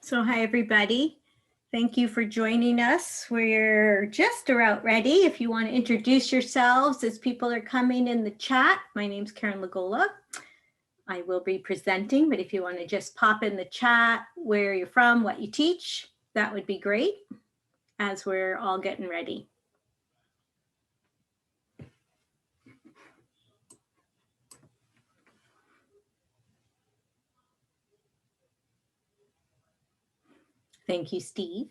So hi, everybody. Thank you for joining us. We're just about ready. If you want to introduce yourselves as people are coming in the chat, my name's Karen Lagola. I will be presenting, but if you want to just pop in the chat where you're from, what you teach, that would be great as we're all getting ready. Thank you, Steve.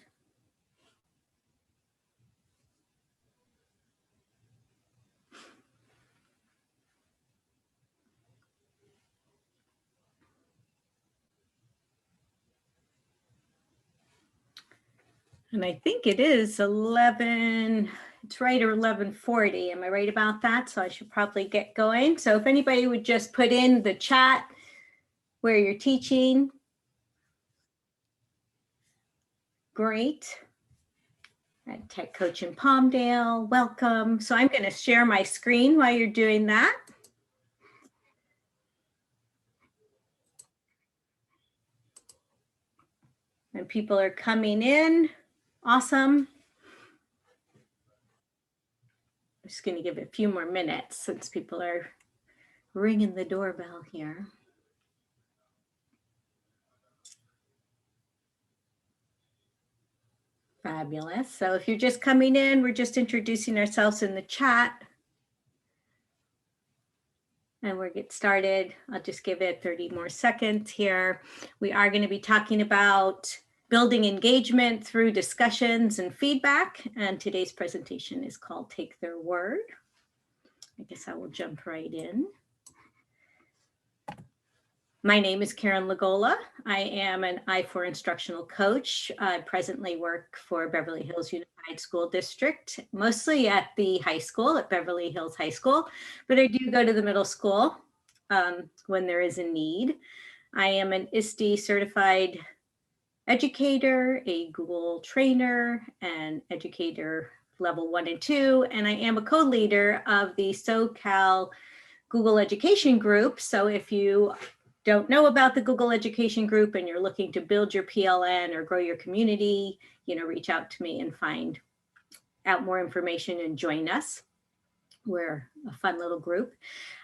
And I think it is 11, it's right, or 11:40. Am I right about that? So I should probably get going. So if anybody would just put in the chat where you're teaching. Great. At Tech Coach in Palmdale, welcome. So I'm going to share my screen while you're doing that. And people are coming in. Awesome. I'm just going to give it a few more minutes since people are ringing the doorbell here. Fabulous. So if you're just coming in, we're just introducing ourselves in the chat. And we'll get started. I'll just give it 30 more seconds here. We are going to be talking about building engagement through discussions and feedback. And today's presentation is called Take Their Word. I guess I will jump right in. My name is Karen Lagola. I am an I4 instructional coach. I presently work for Beverly Hills Unified School District, mostly at the high school, at Beverly Hills High School, but I do go to the middle school when there is a need. I am an ISTE certified educator, a Google trainer, and educator level 1 and 2, and I am a co-leader of the SoCal Google Education Group. So if you don't know about the Google Education Group and you're looking to build your PLN or grow your community, reach out to me and find out more information and join us. We're a fun little group.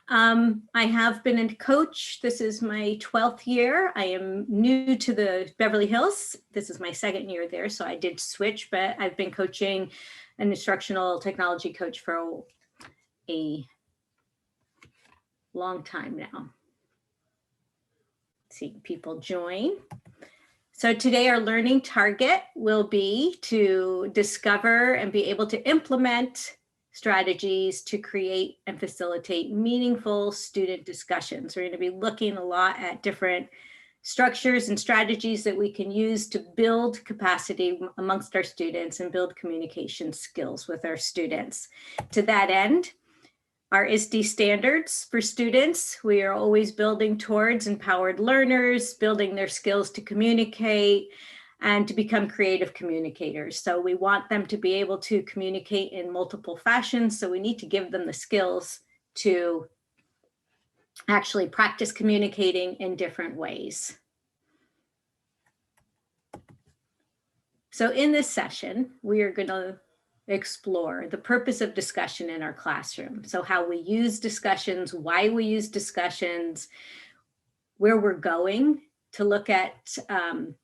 I have been a coach. This is my 12th year. I am new to the Beverly Hills. This is my 2nd year there, so I did switch, but I've been coaching an instructional technology coach for a long time now. See people join. So today our learning target will be to discover and be able to implement strategies to create and facilitate meaningful student discussions. We're going to be looking a lot at different structures and strategies that we can use to build capacity amongst our students and build communication skills with our students. To that end, our ISTE standards for students, we are always building towards empowered learners, building their skills to communicate and to become creative communicators. So we want them to be able to communicate in multiple fashions. So we need to give them the skills to actually practice communicating in different ways. So in this session, we are going to explore the purpose of discussion in our classroom. So how we use discussions, why we use discussions, where we're going to look at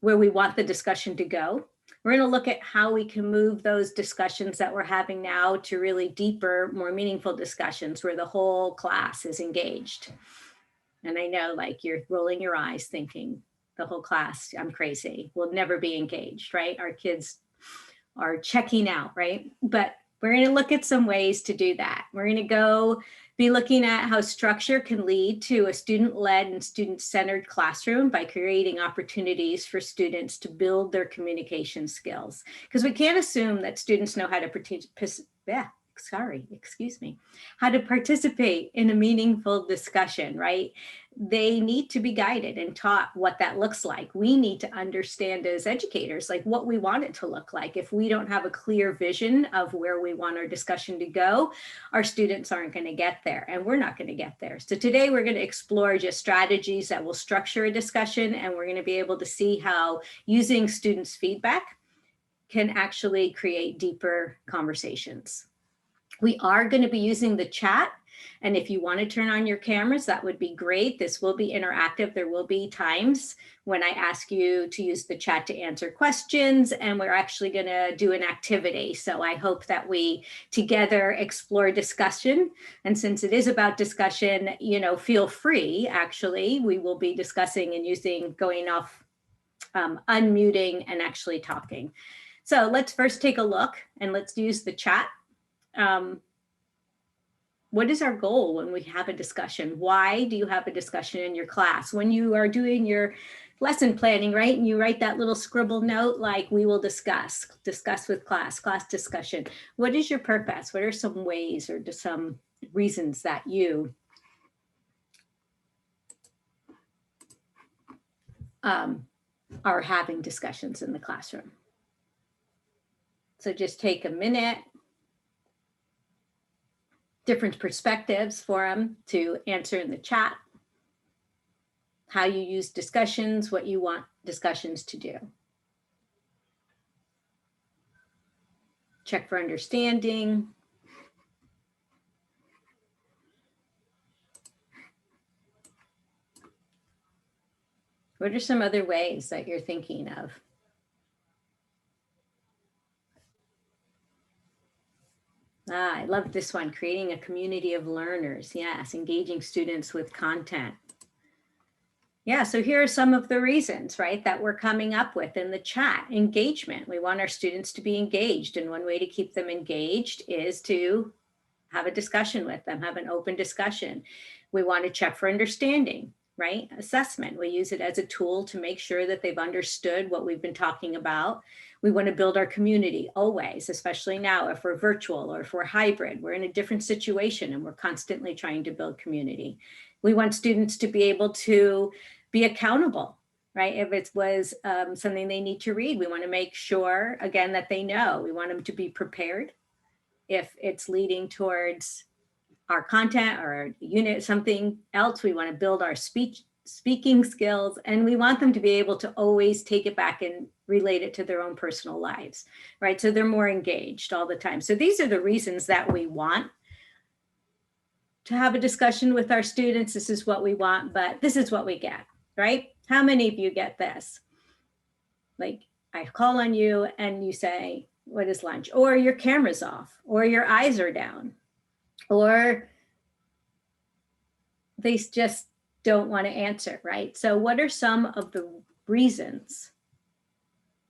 where we want the discussion to go. We're going to look at how we can move those discussions that we're having now to really deeper, more meaningful discussions where the whole class is engaged. And I know, like, you're rolling your eyes thinking the whole class, I'm crazy, will never be engaged, right? Our kids are checking out, right? But we're going to look at some ways to do that. We're going to be looking at how structure can lead to a student-led and student-centered classroom by creating opportunities for students to build their communication skills. Because we can't assume that students know how to participate in a meaningful discussion, right? they need to be guided and taught what that looks like. We need to understand as educators, like what we want it to look like. If we don't have a clear vision of where we want our discussion to go, our students aren't going to get there, and we're not going to get there. So today we're going to explore just strategies that will structure a discussion, and we're going to be able to see how using students' feedback can actually create deeper conversations. We are going to be using the chat. And if you want to turn on your cameras, that would be great. This will be interactive. There will be times when I ask you to use the chat to answer questions, and we're actually going to do an activity. So I hope that we together explore discussion. And since it is about discussion, feel free, actually, we will be discussing and using, going off, unmuting and actually talking. So let's first take a look and let's use the chat. What is our goal when we have a discussion? Why do you have a discussion in your class? When you are doing your lesson planning, right? And you write that little scribble note, like we will discuss with class discussion. What is your purpose? What are some ways or some reasons that you are having discussions in the classroom? So just take a minute. Different perspectives for them to answer in the chat. How you use discussions, what you want discussions to do. Check for understanding. What are some other ways that you're thinking of? I love this one, creating a community of learners. Yes, engaging students with content. Yeah, so here are some of the reasons, right, that we're coming up with in the chat. Engagement. We want our students to be engaged, and one way to keep them engaged is to have a discussion with them, have an open discussion. We want to check for understanding, right? Assessment. We use it as a tool to make sure that they've understood what we've been talking about. We want to build our community always, especially now if we're virtual or if we're hybrid. We're in a different situation and we're constantly trying to build community. We want students to be able to be accountable, right? If it was something they need to read, we want to make sure, again, that they know. We want them to be prepared. If it's leading towards our content or our unit, something else, we want to build our speaking skills, and we want them to be able to always take it back and relate it to their own personal lives, right? So they're more engaged all the time. So these are the reasons that we want to have a discussion with our students. This is what we want, but this is what we get, right? How many of you get this? Like, I call on you and you say, what is lunch? Or your camera's off, or your eyes are down, or they just don't want to answer, right? So what are some of the reasons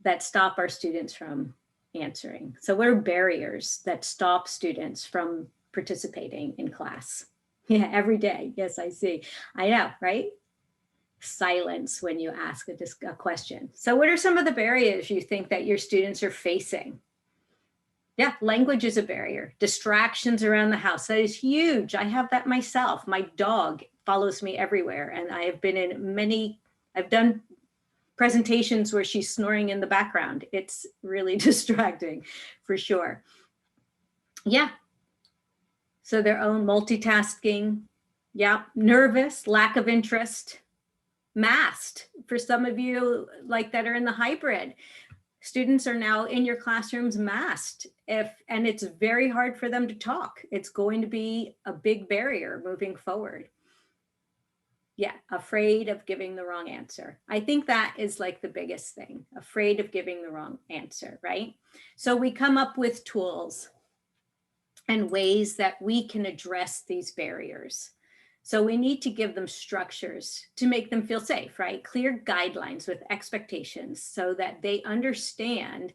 that stop our students from answering? So what are barriers that stop students from participating in class? Yeah, every day. Yes, I see. I know, right? Silence when you ask a question. So what are some of the barriers you think that your students are facing? Yeah, language is a barrier. Distractions around the house, that is huge. I have that myself. My dog follows me everywhere, and I have been in many, I've done presentations where she's snoring in the background. It's really distracting for sure. Yeah. So their own multitasking. Yeah, nervous, lack of interest, masked. For some of you like that are in the hybrid, students are now in your classrooms masked, and it's very hard for them to talk. It's going to be a big barrier moving forward. Yeah, afraid of giving the wrong answer. I think that is like the biggest thing, afraid of giving the wrong answer, right? So we come up with tools and ways that we can address these barriers. So we need to give them structures to make them feel safe, right? Clear guidelines with expectations so that they understand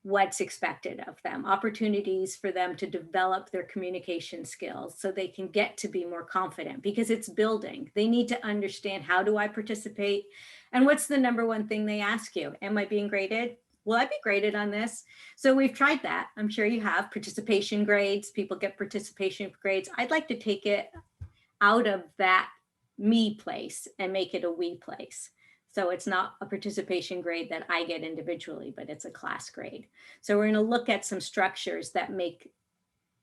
what's expected of them, opportunities for them to develop their communication skills so they can get to be more confident, because it's building. They need to understand, how do I participate? And what's the number one thing they ask you? Am I being graded? Will I be graded on this? So we've tried that. I'm sure you have. Participation grades. People get participation grades. I'd like to take it out of that me place and make it a we place. So it's not a participation grade that I get individually, but it's a class grade. So we're going to look at some structures that make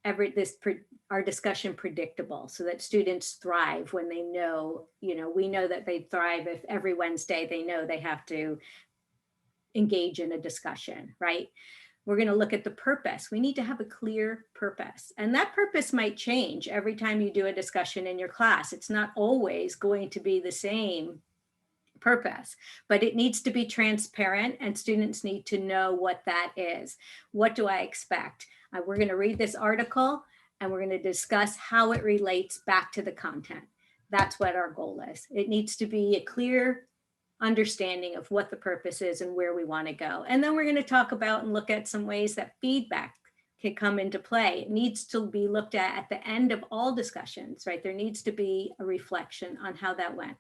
our discussion predictable, so that students thrive when they know, we know that they thrive if every Wednesday they know they have to engage in a discussion, right? We're going to look at the purpose. We need to have a clear purpose. And that purpose might change every time you do a discussion in your class. It's not always going to be the same purpose, but it needs to be transparent, and students need to know what that is. What do I expect? We're going to read this article and we're going to discuss how it relates back to the content. That's what our goal is. It needs to be a clear understanding of what the purpose is and where we want to go. And then we're going to talk about and look at some ways that feedback can come into play. It needs to be looked at the end of all discussions, right? There needs to be a reflection on how that went.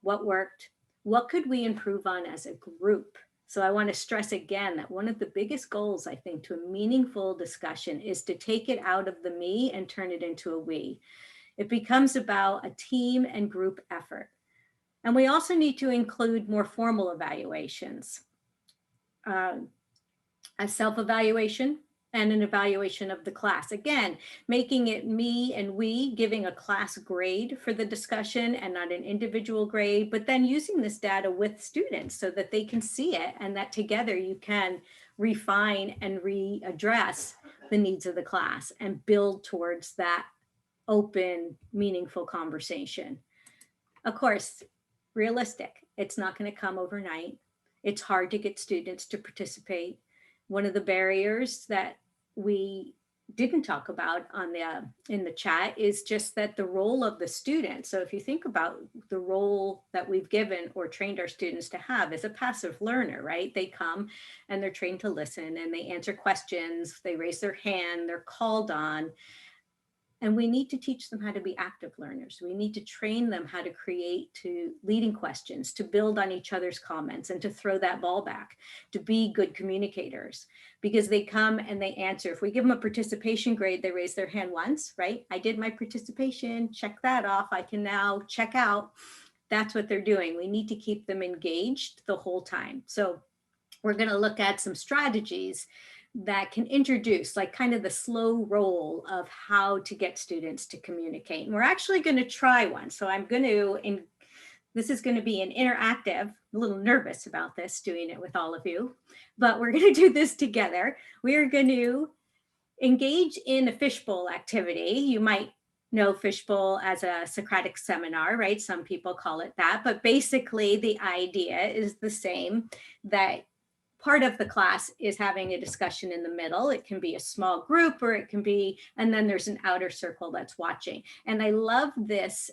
What worked? What could we improve on as a group? So I want to stress again that one of the biggest goals, I think, to a meaningful discussion is to take it out of the me and turn it into a we. It becomes about a team and group effort. And we also need to include more formal evaluations, a self-evaluation and an evaluation of the class. Again, making it me and we, giving a class grade for the discussion and not an individual grade, but then using this data with students so that they can see it, and that together you can refine and readdress the needs of the class and build towards that open, meaningful conversation. Of course, realistic. It's not going to come overnight. It's hard to get students to participate. One of the barriers that we didn't talk about in the chat is just that the role of the student. So if you think about the role that we've given or trained our students to have as a passive learner, right? They come and they're trained to listen and they answer questions, they raise their hand, they're called on. And we need to teach them how to be active learners. We need to train them how to create leading questions, to build on each other's comments, and to throw that ball back, to be good communicators, because they come and they answer. If we give them a participation grade, they raise their hand once, right? I did my participation, check that off. I can now check out. That's what they're doing. We need to keep them engaged the whole time. So we're going to look at some strategies that can introduce like kind of the slow roll of how to get students to communicate. And we're actually going to try one. So this is going to be an interactive, I'm a little nervous about this, doing it with all of you, but we're going to do this together. We are going to engage in a fishbowl activity. You might know fishbowl as a Socratic seminar, right? Some people call it that, but basically the idea is the same, that part of the class is having a discussion in the middle. It can be a small group, or it can be, and then there's an outer circle that's watching. And I love this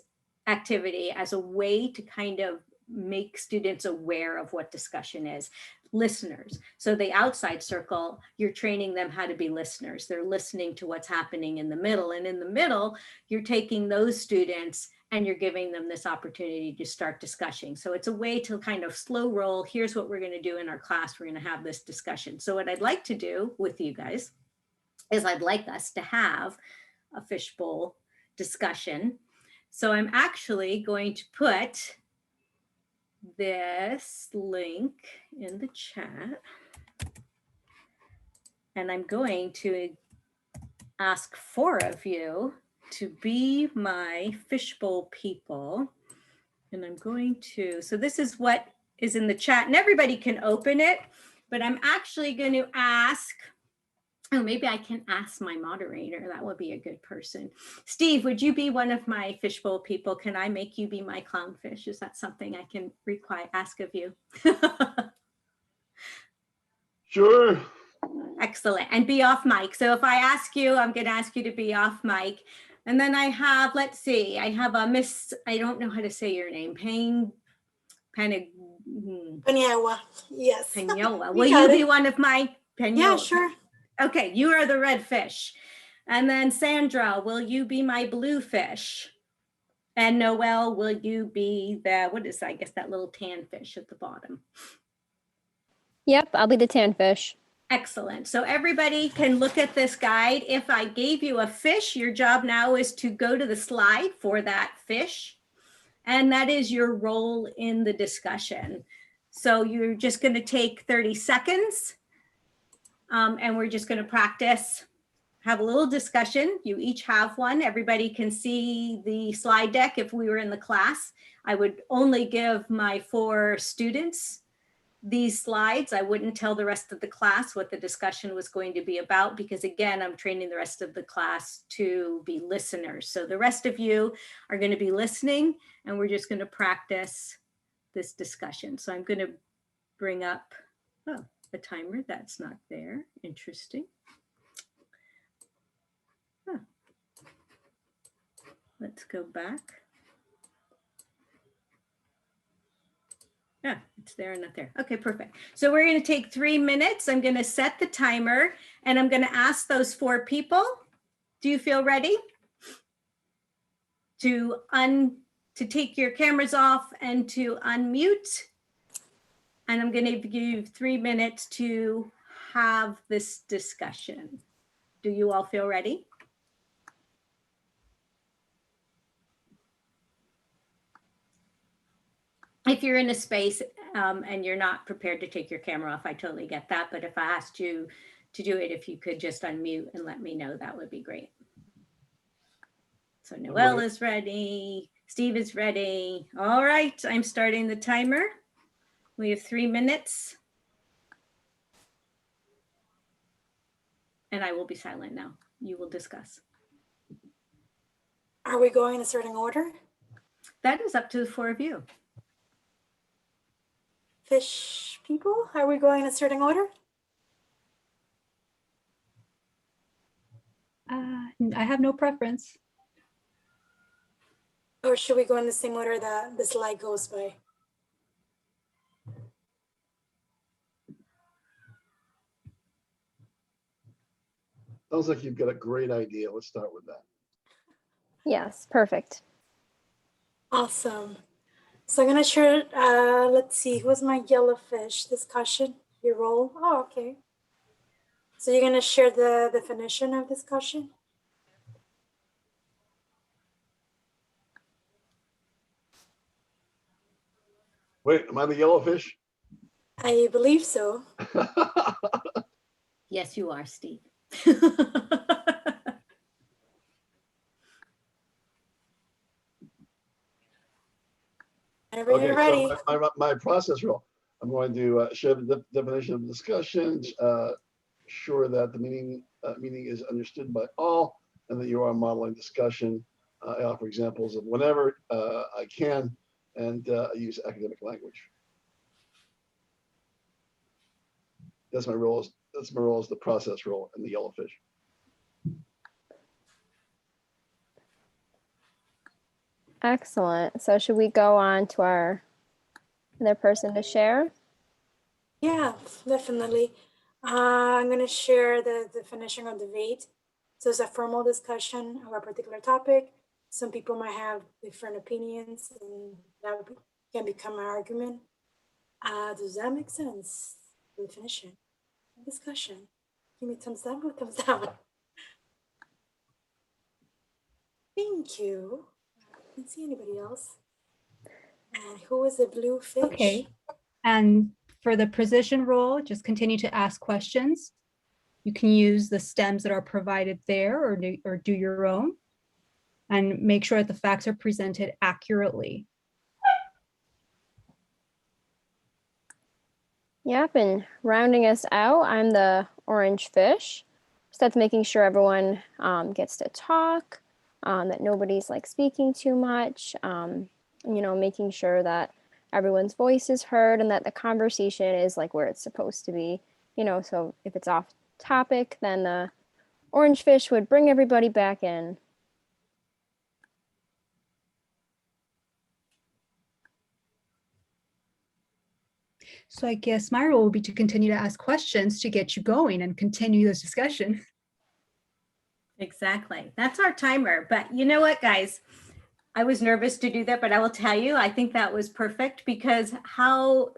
activity as a way to kind of make students aware of what discussion is. Listeners. So the outside circle, you're training them how to be listeners. They're listening to what's happening in the middle. And in the middle, you're taking those students and you're giving them this opportunity to start discussing. So it's a way to kind of slow roll. Here's what we're going to do in our class. We're going to have this discussion. So what I'd like to do with you guys is I'd like us to have a fishbowl discussion. So I'm actually going to put this link in the chat, and I'm going to ask 4 of you to be my fishbowl people. And I'm going to, so this is what is in the chat, and everybody can open it, but I'm actually going to ask, maybe I can ask my moderator. That would be a good person. Steve, would you be one of my fishbowl people? Can I make you be my clownfish? Is that something I can ask of you? Sure. Excellent. And be off mic. So if I ask you, I'm going to ask you to be off mic. And then I have, let's see, I have a Miss, I don't know how to say your name, Penyawa. Yes. Penyawa. Will you be one of my Penyawa? Yeah, sure. Okay, you are the red fish. And then Sandra, will you be my blue fish? And Noelle, will you be the, what is that? I guess that little tan fish at the bottom. Yep, I'll be the tan fish. Excellent. So everybody can look at this guide. If I gave you a fish, your job now is to go to the slide for that fish and that is your role in the discussion. So you're just going to take 30 seconds and we're just going to practice, have a little discussion. You each have one. Everybody can see the slide deck. If we were in the class, I would only give my 4 students these slides. I wouldn't tell the rest of the class what the discussion was going to be about, because again, I'm training the rest of the class to be listeners. So the rest of you are going to be listening, and we're just going to practice this discussion. So I'm going to bring up a timer that's not there. Interesting. Let's go back. Yeah, it's there and not there. Okay, perfect. So we're going to take 3 minutes. I'm going to set the timer and I'm going to ask those 4 people, do you feel ready to take your cameras off and to unmute? And I'm going to give you 3 minutes to have this discussion. Do you all feel ready? If you're in a space and you're not prepared to take your camera off, I totally get that. But if I asked you to do it, if you could just unmute and let me know, that would be great. So Noelle is ready. Steve is ready. All right, I'm starting the timer. We have 3 minutes. And I will be silent now. You will discuss. Are we going in a certain order? That is up to the 4 of you. Fish people, are we going in a certain order? I have no preference. Or should we go in the same order that the slide goes by? Sounds like you've got a great idea. Let's start with that. Yes, perfect. Awesome. So I'm gonna share, let's see, who's my yellowfish discussion? Your role? Oh, okay. So you're gonna share the definition of discussion? Wait, am I the yellowfish? I believe so. Yes, you are, Steve. Whenever Okay, you're ready. so my process rule. I'm going to share the definition of discussion, sure that the meaning is understood by all, and that you are modeling discussion. I offer examples of whenever I can, and I use academic language. That's my role. That's my role as the process role in the yellowfish. Excellent. So should we go on to our other person to share? Yeah, definitely. I'm going to share the definition of debate. So it's a formal discussion of a particular topic. Some people might have different opinions, and that can become an argument. Does that make sense? The definition, discussion. Give me thumbs up or thumbs down. Thank you. I didn't see anybody else. And who is the blue fish? Okay. And for the position role, just continue to ask questions. You can use the stems that are provided there or do your own, and make sure that the facts are presented accurately. Yep, and rounding us out, I'm the orange fish. So that's making sure everyone gets to talk, that nobody's like speaking too much, making sure that everyone's voice is heard and that the conversation is like where it's supposed to be. So if it's off topic, then the orange fish would bring everybody back in. So I guess my role will be to continue to ask questions to get you going and continue this discussion. Exactly. That's our timer. But you know what, guys? I was nervous to do that, but I will tell you, I think that was perfect, because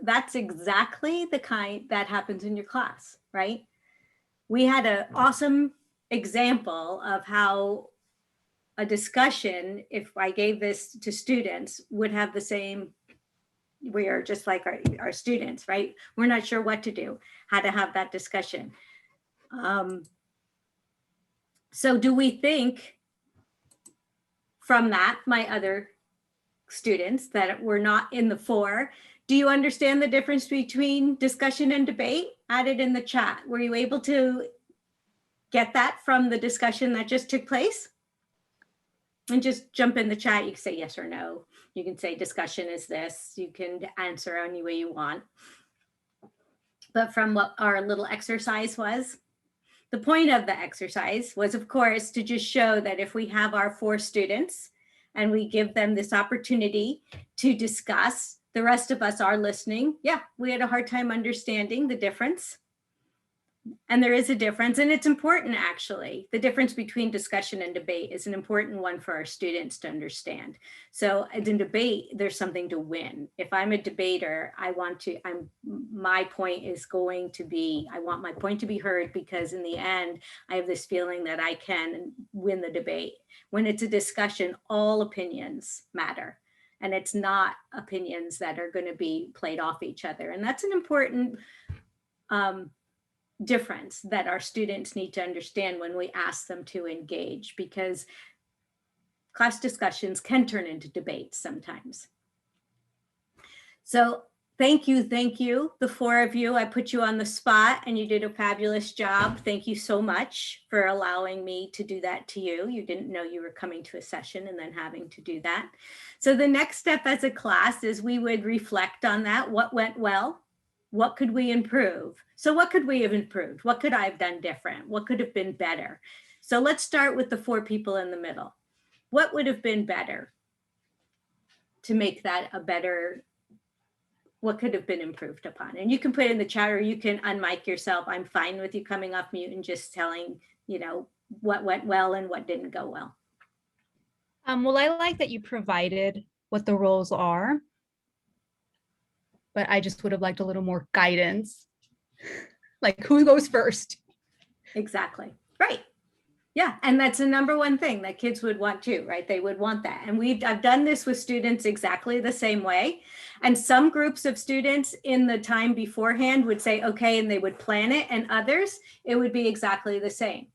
that's exactly the kind that happens in your class, right? We had an awesome example of how a discussion, if I gave this to students, would have the same, we are just like our students, right? We're not sure what to do, how to have that discussion. So do we think from that, my other students that were not in the 4, do you understand the difference between discussion and debate? Add it in the chat. Were you able to get that from the discussion that just took place? And just jump in the chat. You can say yes or no. You can say discussion is this. You can answer any way you want. But from what our little exercise was, the point of the exercise was, of course, to just show that if we have our 4 students and we give them this opportunity to discuss, the rest of us are listening. Yeah, we had a hard time understanding the difference. And there is a difference, and it's important actually. The difference between discussion and debate is an important one for our students to understand. So in debate, there's something to win. If I'm a debater, my point is going to be, I want my point to be heard, because in the end, I have this feeling that I can win the debate. When it's a discussion, all opinions matter. And it's not opinions that are going to be played off each other. And that's an important difference that our students need to understand when we ask them to engage, because class discussions can turn into debates sometimes. So thank you, the 4 of you. I put you on the spot and you did a fabulous job. Thank you so much for allowing me to do that to you. You didn't know you were coming to a session and then having to do that. So the next step as a class is we would reflect on that. What went well? What could we improve? So what could we have improved? What could I have done different? What could have been better? So let's start with the 4 people in the middle. What would have been better to make that a better, what could have been improved upon? And you can put in the chat, or you can unmic yourself. I'm fine with you coming off mute and just telling, what went well and what didn't go well. Well, I like that you provided what the roles are, but I just would have liked a little more guidance. Like, who goes first? Exactly. Right. Yeah. And that's the number one thing that kids would want too, right? They would want that. And I've done this with students exactly the same way. And some groups of students in the time beforehand would say, okay, and they would plan it. And others, it would be exactly the same.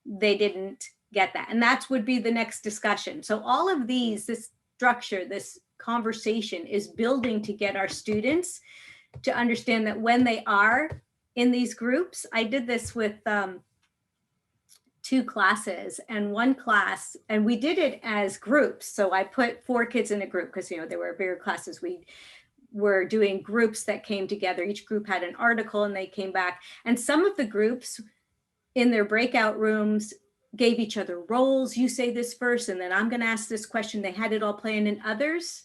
They didn't get that. And that would be the next discussion. So all of these, this structure, this conversation is building to get our students to understand that when they are in these groups, I did this with 2 classes, and one class, and we did it as groups. So I put 4 kids in a group because, there were bigger classes. We were doing groups that came together. Each group had an article and they came back. And some of the groups in their breakout rooms gave each other roles. You say this first, and then I'm going to ask this question. They had it all planned, and others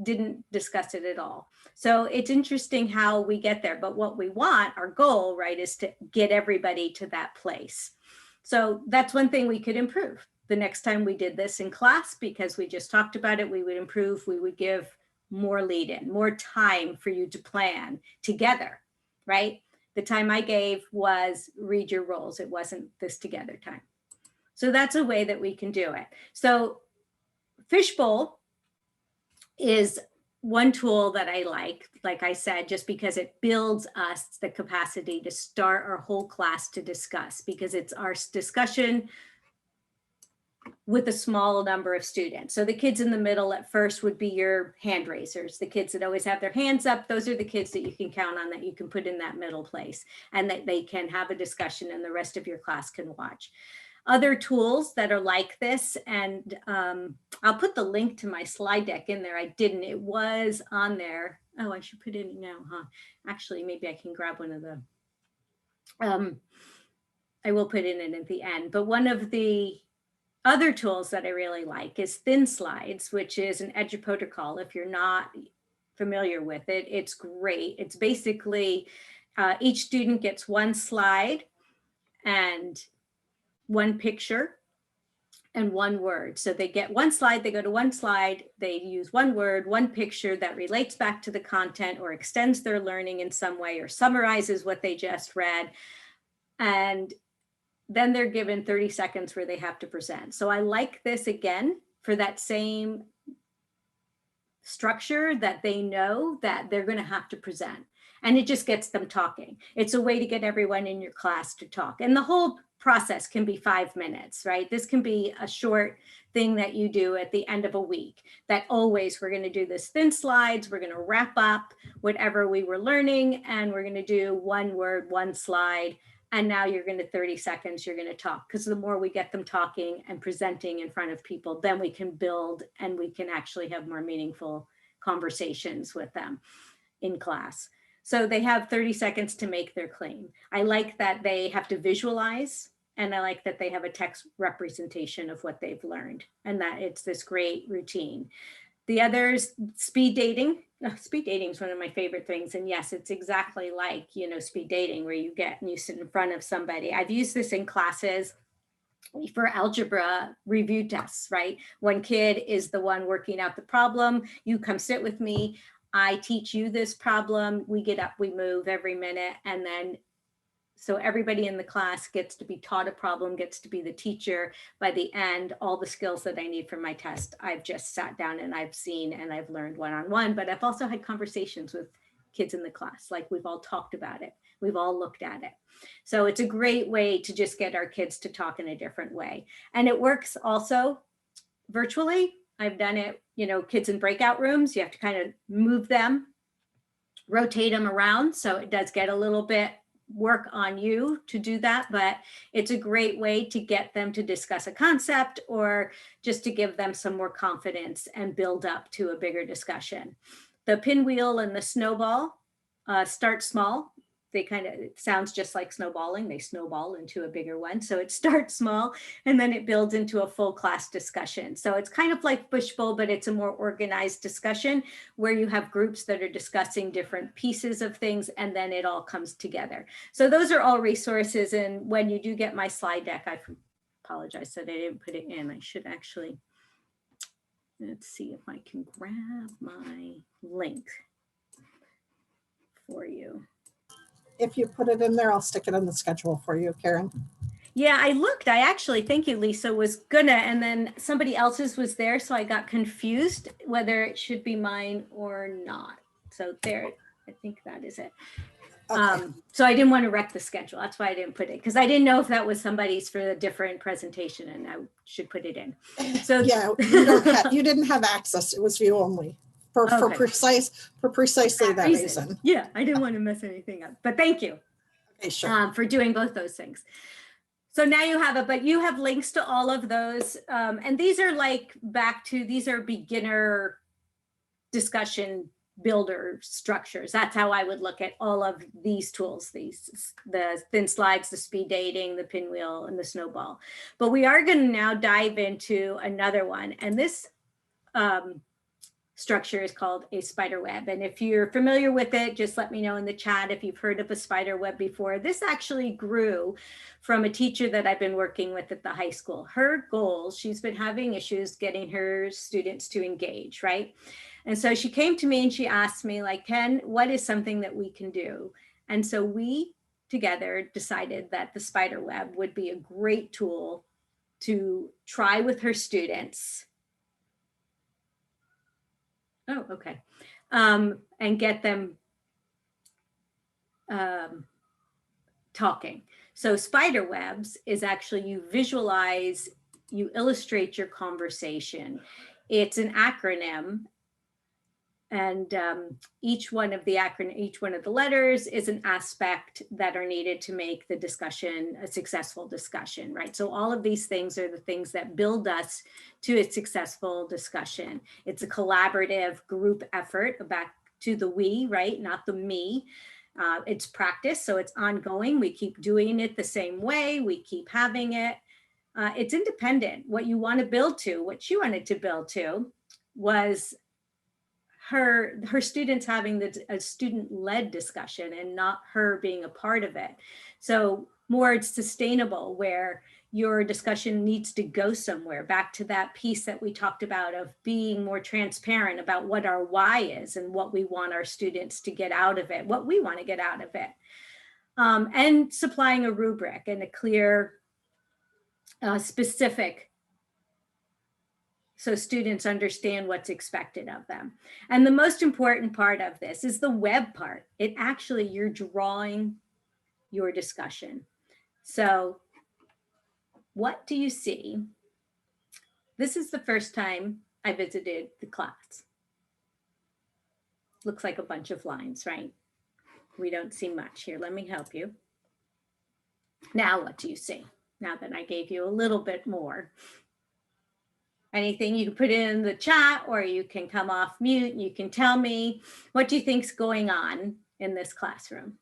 didn't discuss it at all. So it's interesting how we get there. But what we want, our goal, right, is to get everybody to that place. So that's one thing we could improve. The next time we did this in class, because we just talked about it, we would improve. We would give more lead in, more time for you to plan together, right? The time I gave was read your roles. It wasn't this together time. So that's a way that we can do it. So Fishbowl is one tool that I like I said, just because it builds us the capacity to start our whole class to discuss, because it's our discussion with a small number of students. So the kids in the middle at first would be your hand raisers, the kids that always have their hands up. Those are the kids that you can count on, that you can put in that middle place, and that they can have a discussion and the rest of your class can watch. Other tools that are like this, and I'll put the link to my slide deck in there. I didn't, it was on there. Oh, I should put it in now, huh? Actually, maybe I can grab one of the, I will put it in at the end, but one of the other tools that I really like is Thin Slides, which is an Edu protocol. If you're not familiar with it, it's great. It's basically each student gets one slide and one picture and one word. So they get one slide, they go to one slide, they use one word, one picture that relates back to the content or extends their learning in some way or summarizes what they just read. And then they're given 30 seconds where they have to present. So I like this again for that same structure, that they know that they're going to have to present, and it just gets them talking. It's a way to get everyone in your class to talk. And the whole process can be 5 minutes, right? This can be a short thing that you do at the end of a week, that always we're going to do this thin slides. We're going to wrap up whatever we were learning, and we're going to do one word, one slide. And now you're going to 30 seconds, you're going to talk, because the more we get them talking and presenting in front of people, then we can build and we can actually have more meaningful conversations with them in class. So they have 30 seconds to make their claim. I like that they have to visualize, and I like that they have a text representation of what they've learned, and that it's this great routine. The others, speed dating. Speed dating is one of my favorite things. And yes, it's exactly like, speed dating, where you get and you sit in front of somebody. I've used this in classes for algebra review tests, right? One kid is the one working out the problem. You come sit with me. I teach you this problem. We get up, we move every minute. And then so everybody in the class gets to be taught a problem, gets to be the teacher. By the end, all the skills that I need for my test, I've just sat down and I've seen and I've learned one-on-one, but I've also had conversations with kids in the class. Like, we've all talked about it. We've all looked at it. So it's a great way to just get our kids to talk in a different way. And it works also virtually. I've done it, kids in breakout rooms, you have to kind of move them, rotate them around. So it does get a little bit work on you to do that, but it's a great way to get them to discuss a concept, or just to give them some more confidence and build up to a bigger discussion. The pinwheel and the snowball start small. It sounds just like snowballing. They snowball into a bigger one. So it starts small and then it builds into a full class discussion. So it's kind of like Fishbowl, but it's a more organized discussion where you have groups that are discussing different pieces of things, and then it all comes together. So those are all resources. And when you do get my slide deck, I apologize that I didn't put it in. I should actually, let's see if I can grab my link for you. If you put it in there, I'll stick it in the schedule for you, Karen. Yeah, I looked. I actually, thank you, Lisa, was gonna, and then somebody else's was there, so I got confused whether it should be mine or not. So there, I think that is it. Okay. So I didn't want to wreck the schedule. That's why I didn't put it, because I didn't know if that was somebody's for a different presentation, and I should put it in. So yeah, you didn't have access. It was view only for precisely that reason. Yeah, I didn't want to mess anything up, but thank you. Okay, sure. For doing both those things. So now you have it, but you have links to all of those. And these are these are beginner discussion builder structures. That's how I would look at all of these tools, the thin slides, the speed dating, the pinwheel, and the snowball. But we are going to now dive into another one. And this structure is called a spider web. And if you're familiar with it, just let me know in the chat if you've heard of a spider web before. This actually grew from a teacher that I've been working with at the high school. Her goal, she's been having issues getting her students to engage, right? And so she came to me and she asked me, like, Ken, what is something that we can do? And so we together decided that the spider web would be a great tool to try with her students. Oh, okay. And get them talking. So spider webs is actually, you visualize, you illustrate your conversation. It's an acronym, and each one of the letters is an aspect that are needed to make the discussion a successful discussion, right? So all of these things are the things that build us to a successful discussion. It's a collaborative group effort, back to the we, right? Not the me. It's practice, so it's ongoing. We keep doing it the same way. We keep having it. It's independent. What you want to build to, what she wanted to build to, was her students having a student-led discussion and not her being a part of it. So more sustainable, where your discussion needs to go somewhere, back to that piece that we talked about of being more transparent about what our why is and what we want our students to get out of it, what we want to get out of it. And supplying a rubric and a clear specific, so students understand what's expected of them. And the most important part of this is the web part. It actually, you're drawing your discussion. So what do you see? This is the first time I visited the class. Looks like a bunch of lines, right? We don't see much here. Let me help you. Now, what do you see? Now that I gave you a little bit more. Anything you can put in the chat, or you can come off mute and you can tell me, what do you think's going on in this classroom?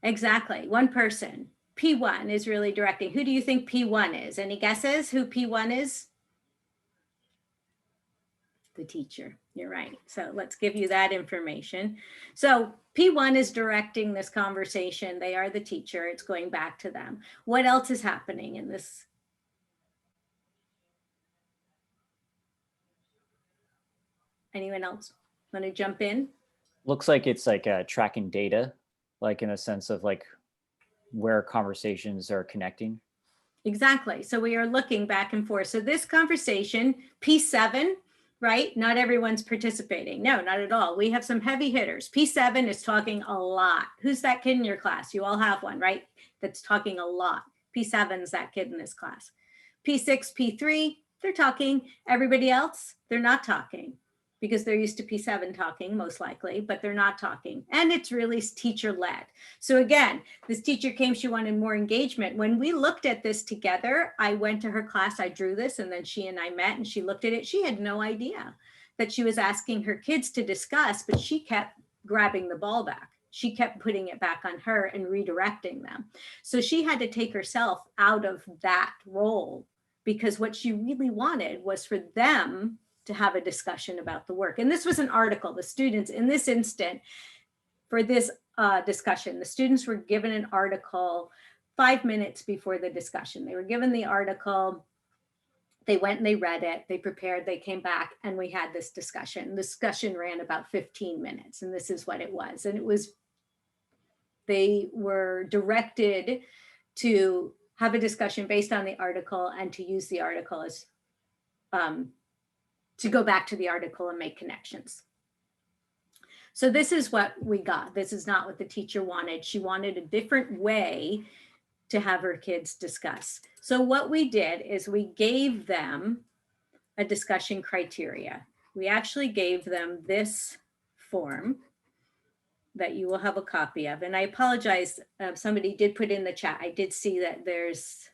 Exactly, one person. P1 is really directing. Who do you think P1 is? Any guesses who P1 is? The teacher. You're right. So let's give you that information. So P1 is directing this conversation. They are the teacher. It's going back to them. What else is happening in this? Anyone else want to jump in? Looks like it's like tracking data, like in a sense of like where conversations are connecting. Exactly. So we are looking back and forth. So this conversation, P7, right? Not everyone's participating. No, not at all. We have some heavy hitters. P7 is talking a lot. Who's that kid in your class? You all have one, right? That's talking a lot. P7 is that kid in this class. P6, P3, they're talking. Everybody else, they're not talking, because they're used to P7 talking, most likely, but they're not talking. And it's really teacher-led. So again, this teacher came, she wanted more engagement. When we looked at this together, I went to her class, I drew this, and then she and I met and she looked at it. She had no idea that she was asking her kids to discuss, but she kept grabbing the ball back. She kept putting it back on her and redirecting them. So she had to take herself out of that role, because what she really wanted was for them to have a discussion about the work. And this was an article. The students in this instant, for this discussion, the students were given an article 5 minutes before the discussion. They were given the article, they went and they read it, they prepared, they came back, and we had this discussion. The discussion ran about 15 minutes, and this is what it was. And it was, they were directed to have a discussion based on the article and to use the article as, to go back to the article and make connections. So this is what we got. This is not what the teacher wanted. She wanted a different way to have her kids discuss. So what we did is we gave them a discussion criteria. We actually gave them this form that you will have a copy of. And I apologize, somebody did put in the chat. I did see that there's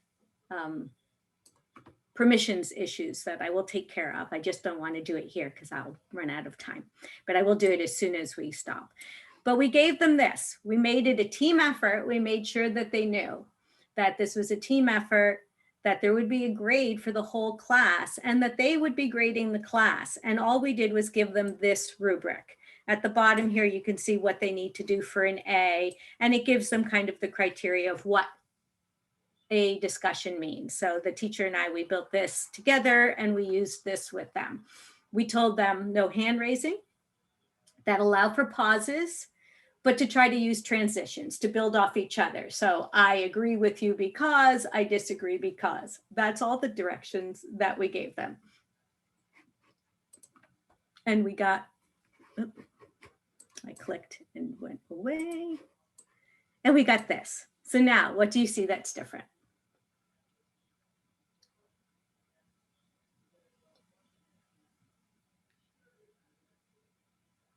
permissions issues that I will take care of. I just don't want to do it here because I'll run out of time, but I will do it as soon as we stop. But we gave them this. We made it a team effort. We made sure that they knew that this was a team effort, that there would be a grade for the whole class, and that they would be grading the class. And all we did was give them this rubric. At the bottom here, you can see what they need to do for an A, and it gives them kind of the criteria of what a discussion means. So the teacher and I, we built this together and we used this with them. We told them no hand raising, that allow for pauses, but to try to use transitions to build off each other. So I agree with you because, I disagree because. That's all the directions that we gave them. And we got, I clicked and went away. And we got this. So now what do you see that's different?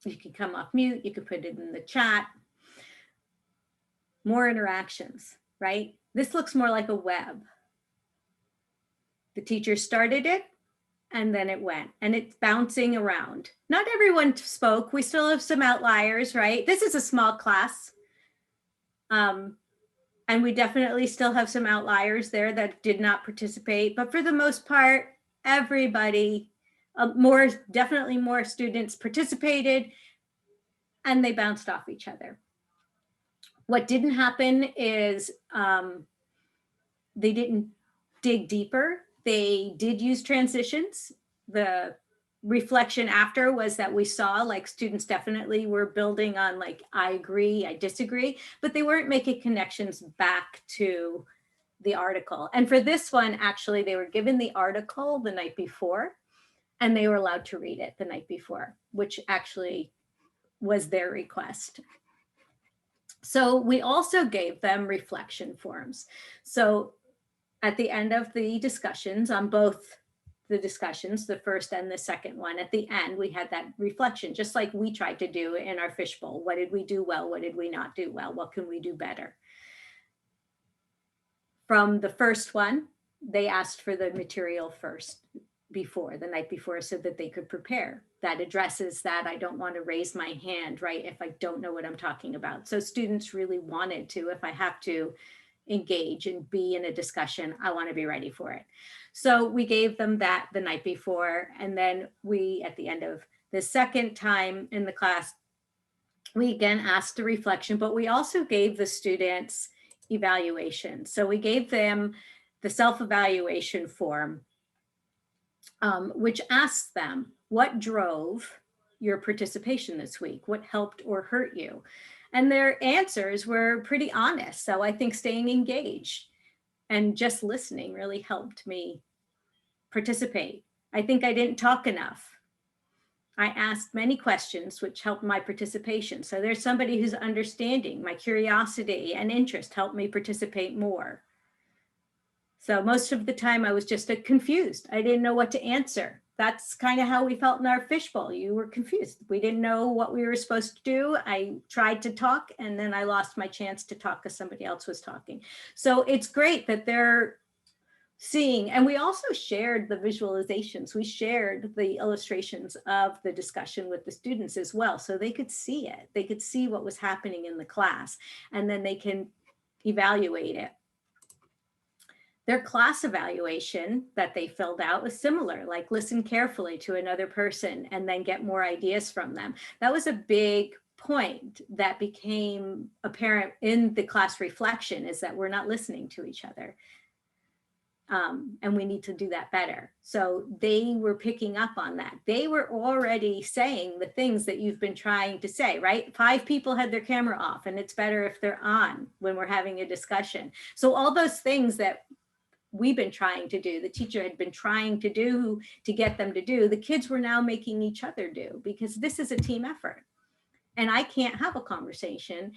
You can come off mute, you can put it in the chat. More interactions, right? This looks more like a web. The teacher started it and then it went and it's bouncing around. Not everyone spoke. We still have some outliers, right? This is a small class. And we definitely still have some outliers there that did not participate, but for the most part, everybody, definitely more students participated, and they bounced off each other. What didn't happen is they didn't dig deeper. They did use transitions. The reflection after was that we saw like students definitely were building on like, I agree, I disagree, but they weren't making connections back to the article. And for this one, actually, they were given the article the night before and they were allowed to read it the night before, which actually was their request. So we also gave them reflection forms. So at the end of the discussions on both the discussions, the first and the second one, at the end, we had that reflection, just like we tried to do in our fishbowl. What did we do well? What did we not do well? What can we do better? From the first one, they asked for the material first, the night before, so that they could prepare. That addresses that I don't want to raise my hand, right, if I don't know what I'm talking about. So students really wanted to, if I have to engage and be in a discussion, I want to be ready for it. So we gave them that the night before. And then we, at the end of the second time in the class, we again asked a reflection, but we also gave the students evaluation. So we gave them the self-evaluation form, which asks them, what drove your participation this week? What helped or hurt you? And their answers were pretty honest. So I think staying engaged and just listening really helped me participate. I think I didn't talk enough. I asked many questions, which helped my participation. So there's somebody who's understanding. My curiosity and interest helped me participate more. So most of the time I was just confused. I didn't know what to answer. That's kind of how we felt in our fishbowl. You were confused. We didn't know what we were supposed to do. I tried to talk and then I lost my chance to talk because somebody else was talking. So it's great that they're seeing, and we also shared the visualizations. We shared the illustrations of the discussion with the students as well. So they could see it. They could see what was happening in the class and then they can evaluate it. Their class evaluation that they filled out was similar, like listen carefully to another person and then get more ideas from them. That was a big point that became apparent in the class reflection, is that we're not listening to each other. And we need to do that better. So they were picking up on that. They were already saying the things that you've been trying to say, right? 5 people had their camera off and it's better if they're on when we're having a discussion. So all those things that we've been trying to do, the teacher had been trying to do to get them to do, the kids were now making each other do, because this is a team effort. And I can't have a conversation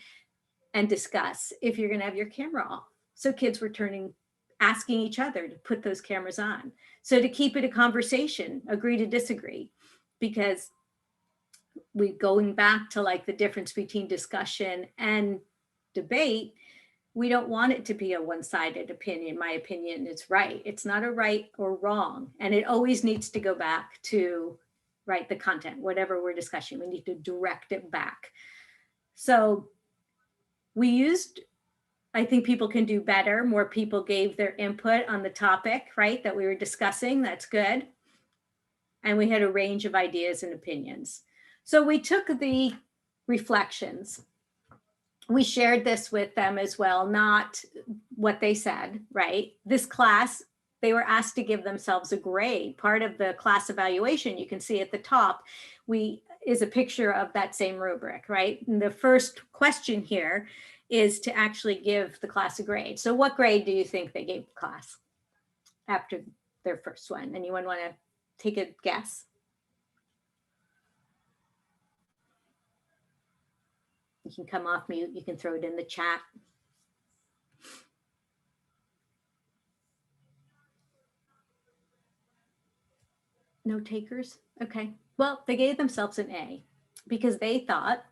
and discuss if you're going to have your camera off. So kids were asking each other to put those cameras on. So to keep it a conversation, agree to disagree, because we going back to like the difference between discussion and debate, we don't want it to be a one-sided opinion. My opinion is right. It's not a right or wrong. And it always needs to go back to, right, the content, whatever we're discussing, we need to direct it back. So we used, I think people can do better. More people gave their input on the topic, right, that we were discussing. That's good. And we had a range of ideas and opinions. So we took the reflections. We shared this with them as well, not what they said, right? This class, they were asked to give themselves a grade. Part of the class evaluation, you can see at the top, is a picture of that same rubric, right? And the first question here is to actually give the class a grade. So what grade do you think they gave the class after their first one? Anyone want to take a guess? You can come off mute. You can throw it in the chat. No takers? Okay. Well, they gave themselves an A because they thought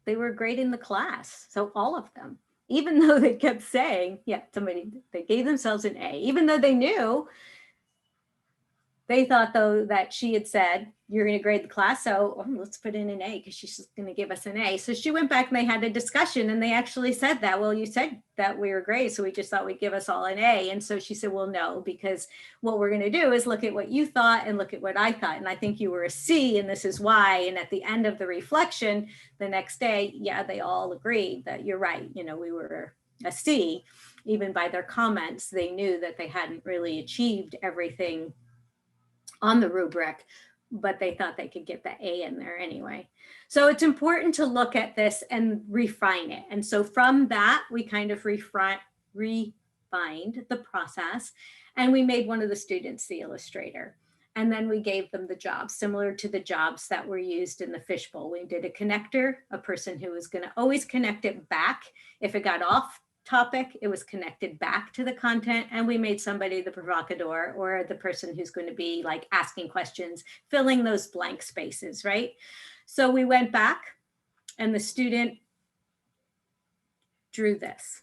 they were grading the class. So all of them, even though they kept saying, yeah, they gave themselves an A, even though they knew, they thought though that she had said, you're going to grade the class. So let's put in an A because she's going to give us an A. So she went back and they had a discussion and they actually said that, well, you said that we were great. So we just thought we'd give us all an A. And so she said, well, no, because what we're going to do is look at what you thought and look at what I thought. And I think you were a C and this is why. And at the end of the reflection, the next day, yeah, they all agreed that you're right. You know, we were a C. Even by their comments, they knew that they hadn't really achieved everything on the rubric, but they thought they could get the A in there anyway. So it's important to look at this and refine it. And so from that, we kind of refined the process, and we made one of the students the illustrator. And then we gave them the jobs similar to the jobs that were used in the fishbowl. We did a connector, a person who was going to always connect it back. If it got off topic, it was connected back to the content, and we made somebody the provocateur, or the person who's going to be like asking questions, filling those blank spaces, right? So we went back and the student drew this.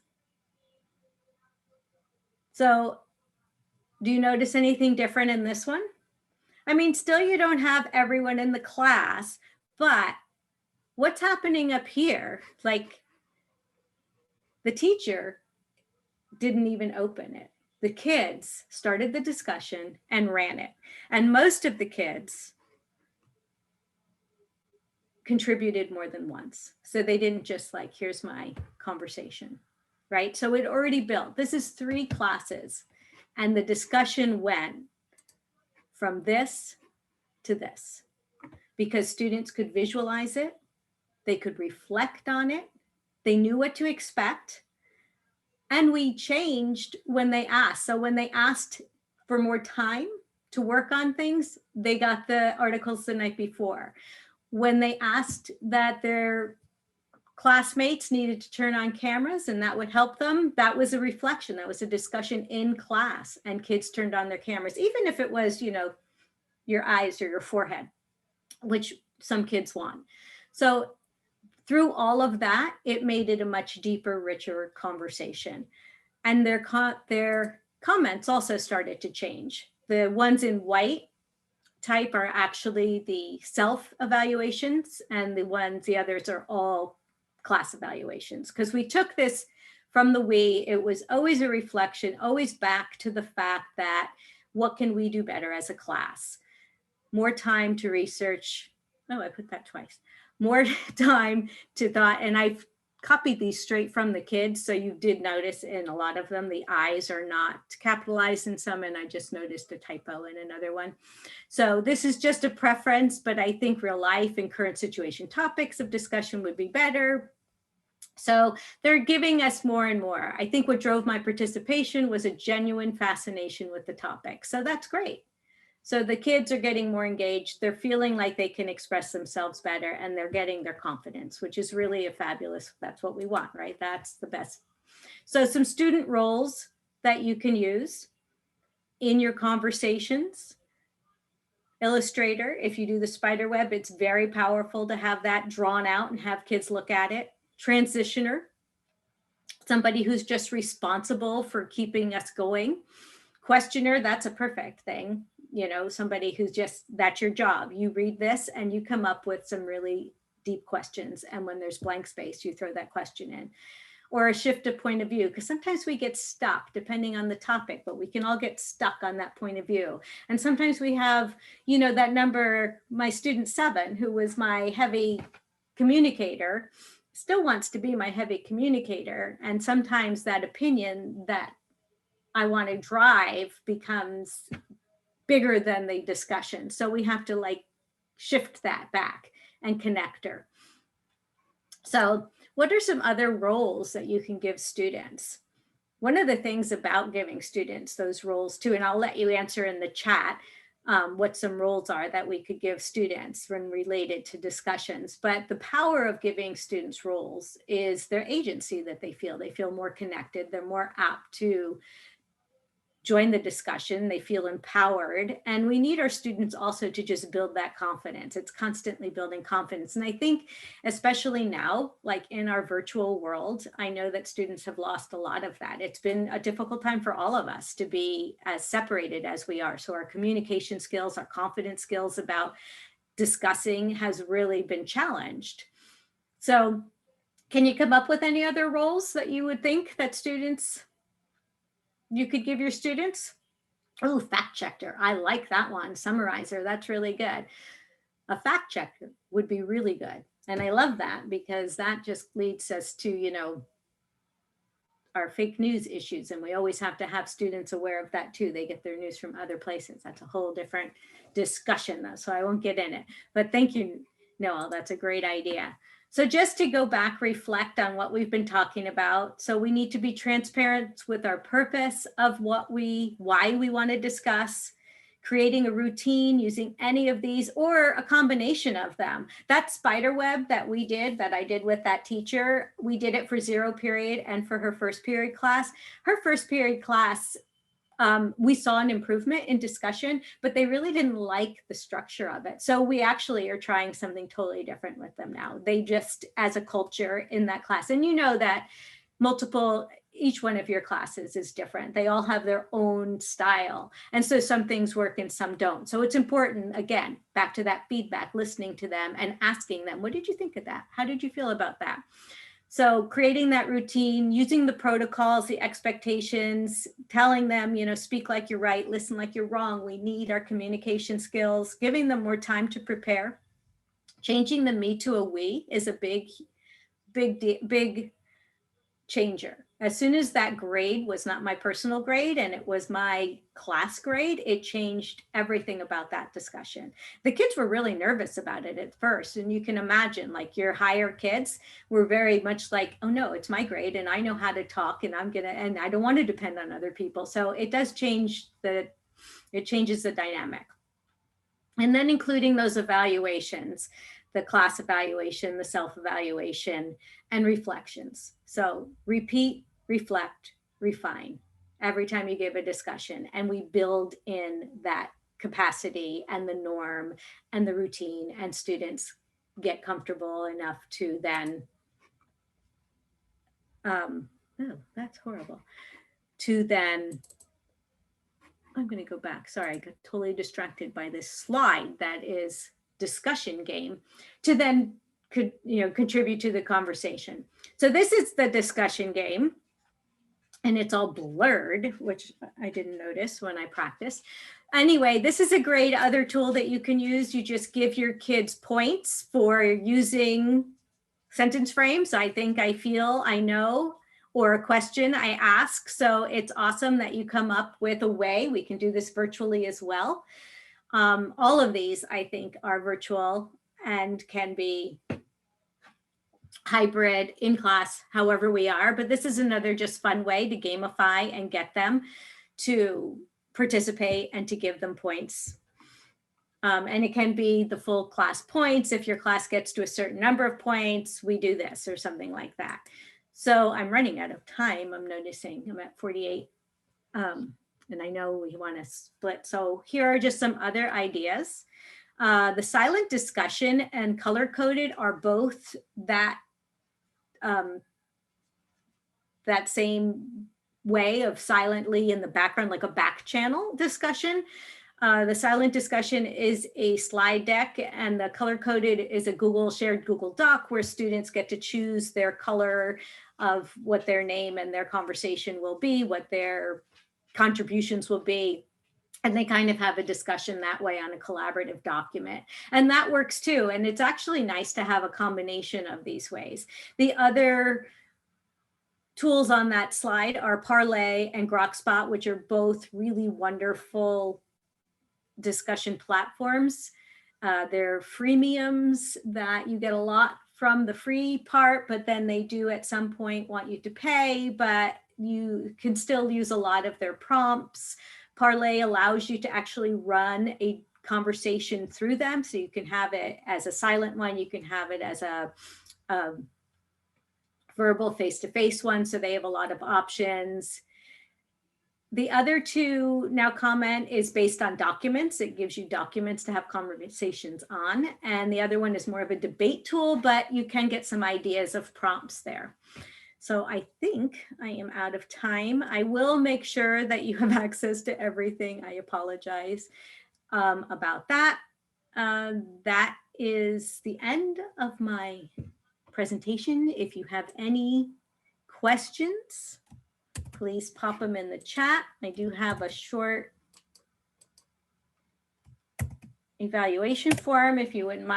So do you notice anything different in this one? I mean, still you don't have everyone in the class, but what's happening up here? Like, the teacher didn't even open it. The kids started the discussion and ran it. And most of the kids contributed more than once. So they didn't just like, here's my conversation, right? So it already built. This is 3 classes. And the discussion went from this to this, because students could visualize it. They could reflect on it. They knew what to expect. And we changed when they asked. So when they asked for more time to work on things, they got the articles the night before. When they asked that their classmates needed to turn on cameras and that would help them, that was a reflection. That was a discussion in class, and kids turned on their cameras, even if it was, you know, your eyes or your forehead, which some kids want. So through all of that, it made it a much deeper, richer conversation. And their comments also started to change. The ones in white type are actually the self-evaluations, and the others are all class evaluations. Because we took this from the we, it was always a reflection, always back to the fact that what can we do better as a class? More time to research. Oh, I put that twice. More time to thought, and I've copied these straight from the kids. So you did notice in a lot of them, the I's are not capitalized in some, and I just noticed a typo in another one. So this is just a preference, but I think real life and current situation topics of discussion would be better. So they're giving us more and more. I think what drove my participation was a genuine fascination with the topic. So that's great. So the kids are getting more engaged. They're feeling like they can express themselves better, and they're getting their confidence, which is really a fabulous, that's what we want, right? That's the best. So some student roles that you can use in your conversations. Illustrator, if you do the spider web, it's very powerful to have that drawn out and have kids look at it. Transitioner, somebody who's just responsible for keeping us going. Questioner, that's a perfect thing. You know, somebody who's just, that's your job. You read this and you come up with some really deep questions. And when there's blank space, you throw that question in. Or a shift of point of view, because sometimes we get stuck depending on the topic, but we can all get stuck on that point of view. And sometimes we have, you know, that number, my student 7, who was my heavy communicator, still wants to be my heavy communicator. And sometimes that opinion that I want to drive becomes bigger than the discussion. So we have to like shift that back and connect her. So what are some other roles that you can give students? One of the things about giving students those roles too, and I'll let you answer in the chat what some roles are that we could give students when related to discussions. But the power of giving students roles is their agency that they feel more connected. They're more apt to join the discussion, they feel empowered. And we need our students also to just build that confidence. It's constantly building confidence. And I think, especially now, like in our virtual world, I know that students have lost a lot of that. It's been a difficult time for all of us to be as separated as we are. So our communication skills, our confidence skills about discussing has really been challenged. So can you come up with any other roles that you would think that you could give your students? Oh, fact checker. I like that one. Summarizer. That's really good. A fact checker would be really good. And I love that because that just leads us to, you know, our fake news issues. And we always have to have students aware of that too. They get their news from other places. That's a whole different discussion though, so I won't get in it. But thank you, Noel, that's a great idea. So just to go back, reflect on what we've been talking about. So we need to be transparent with our purpose of why we want to discuss, creating a routine using any of these or a combination of them. That spider web that I did with that teacher, we did it for 0 period and for her first period class. Her first period class, we saw an improvement in discussion, but they really didn't like the structure of it. So we actually are trying something totally different with them now. They just, as a culture in that class, and you know that each one of your classes is different. They all have their own style. And so some things work and some don't. So it's important, again, back to that feedback, listening to them and asking them, what did you think of that? How did you feel about that? So creating that routine, using the protocols, the expectations, telling them, speak like you're right, listen like you're wrong. We need our communication skills, giving them more time to prepare. Changing the me to a we is a big changer. As soon as that grade was not my personal grade and it was my class grade, it changed everything about that discussion. The kids were really nervous about it at first. And you can imagine, like, your higher kids were very much like, oh no, it's my grade and I know how to talk and and I don't want to depend on other people. So it does change it changes the dynamic. And then including those evaluations, the class evaluation, the self-evaluation, and reflections. So repeat, reflect, refine every time you give a discussion. And we build in that capacity and the norm and the routine, and students get comfortable enough to then, oh, that's horrible, to then, I'm going to go back. Sorry, I got totally distracted by this slide that is discussion game, to then contribute to the conversation. So this is the discussion game, and it's all blurred, which I didn't notice when I practiced. Anyway, this is a great other tool that you can use. You just give your kids points for using sentence frames. I think, I feel, I know, or a question I ask. So it's awesome that you come up with a way. We can do this virtually as well. All of these, I think, are virtual and can be hybrid, in class, however we are. But this is another just fun way to gamify and get them to participate and to give them points. And it can be the full class points. If your class gets to a certain number of points, we do this or something like that. So I'm running out of time. I'm noticing I'm at 48. And I know we want to split. So here are just some other ideas. The silent discussion and color coded are both that same way of silently in the background, like a back channel discussion. The silent discussion is a slide deck, and the color coded is a shared Google Doc where students get to choose their color of what their name and their conversation will be, what their contributions will be. And they kind of have a discussion that way on a collaborative document. And that works too. And it's actually nice to have a combination of these ways. The other tools on that slide are Parlay and GrokSpot, which are both really wonderful discussion platforms. They're freemiums that you get a lot from the free part, but then they do at some point want you to pay, but you can still use a lot of their prompts. Parlay allows you to actually run a conversation through them. So you can have it as a silent one, you can have it as a verbal face-to-face one. So they have a lot of options. The other two now comment is based on documents. It gives you documents to have conversations on. And the other one is more of a debate tool, but you can get some ideas of prompts there. So I think I am out of time. I will make sure that you have access to everything. I apologize about that. That is the end of my presentation. If you have any questions, please pop them in the chat. I do have a short evaluation form if you wouldn't mind.